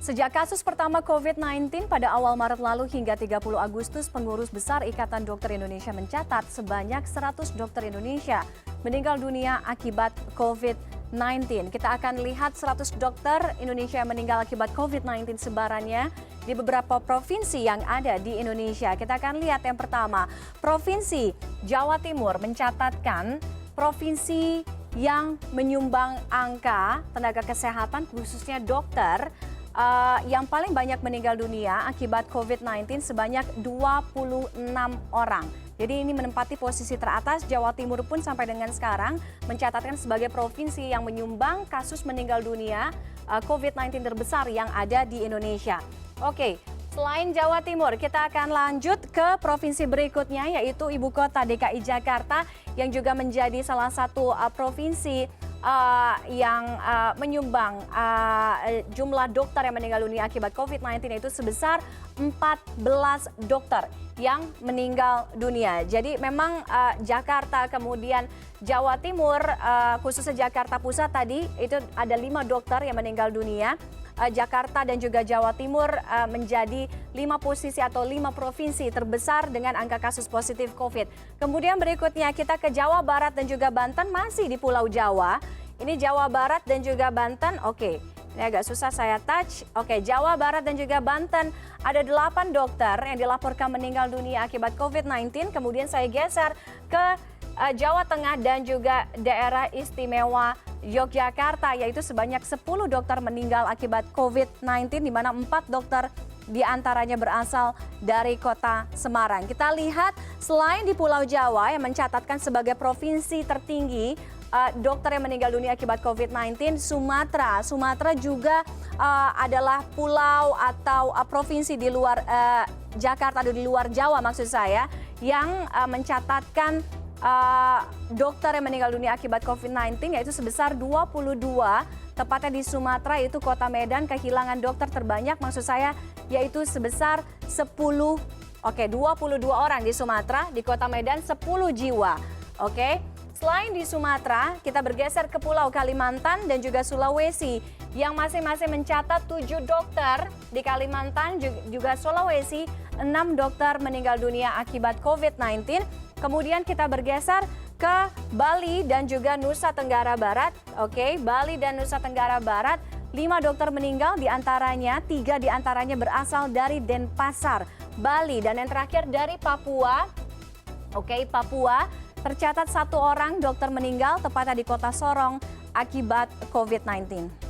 Sejak kasus pertama COVID-19 pada awal Maret lalu hingga 30 Agustus, pengurus besar Ikatan Dokter Indonesia mencatat sebanyak 100 dokter Indonesia meninggal dunia akibat COVID-19. Kita akan lihat 100 dokter Indonesia yang meninggal akibat COVID-19 sebarannya di beberapa provinsi yang ada di Indonesia. Kita akan lihat yang pertama, Provinsi Jawa Timur mencatatkan provinsi yang menyumbang angka tenaga kesehatan khususnya dokter yang paling banyak meninggal dunia akibat COVID-19 sebanyak 26 orang. Jadi ini menempati posisi teratas. Jawa Timur pun sampai dengan sekarang mencatatkan sebagai provinsi yang menyumbang kasus meninggal dunia COVID-19 terbesar yang ada di Indonesia. Oke, selain Jawa Timur, kita akan lanjut ke provinsi berikutnya yaitu Ibu Kota DKI Jakarta yang juga menjadi salah satu provinsi yang menyumbang jumlah dokter yang meninggal dunia akibat COVID-19 yaitu sebesar 14 dokter yang meninggal dunia. Jadi memang Jakarta kemudian Jawa Timur khususnya Jakarta Pusat tadi itu ada 5 dokter yang meninggal dunia. Jakarta dan juga Jawa Timur menjadi 5 posisi atau 5 provinsi terbesar dengan angka kasus positif COVID. Kemudian berikutnya kita ke Jawa Barat dan juga Banten, masih di Pulau Jawa. Ini Jawa Barat dan juga Banten, oke. Ini agak susah saya touch. Oke, Jawa Barat dan juga Banten ada 8 dokter yang dilaporkan meninggal dunia akibat COVID-19. Kemudian saya geser ke Jawa Tengah dan juga daerah istimewa Yogyakarta, yaitu sebanyak 10 dokter meninggal akibat COVID-19, di mana 4 dokter diantaranya berasal dari kota Semarang. Kita lihat selain di Pulau Jawa yang mencatatkan sebagai provinsi tertinggi dokter yang meninggal dunia akibat COVID-19, Sumatera juga adalah pulau atau provinsi di luar Jakarta atau di luar Jawa maksud saya yang mencatatkan dokter yang meninggal dunia akibat COVID-19 yaitu sebesar 22, tepatnya di Sumatera yaitu Kota Medan kehilangan dokter terbanyak maksud saya yaitu sebesar 22 orang di Sumatera, di Kota Medan 10 jiwa. Oke. Selain di Sumatera, kita bergeser ke Pulau Kalimantan dan juga Sulawesi yang masing-masing mencatat 7 dokter. Di Kalimantan juga Sulawesi 6 dokter meninggal dunia akibat COVID-19. Kemudian kita bergeser ke Bali dan juga Nusa Tenggara Barat. Oke, Bali dan Nusa Tenggara Barat 5 dokter meninggal, diantaranya 3 diantaranya berasal dari Denpasar, Bali. Dan yang terakhir dari Papua. Oke, Papua tercatat 1 orang dokter meninggal tepatnya di Kota Sorong akibat COVID-19.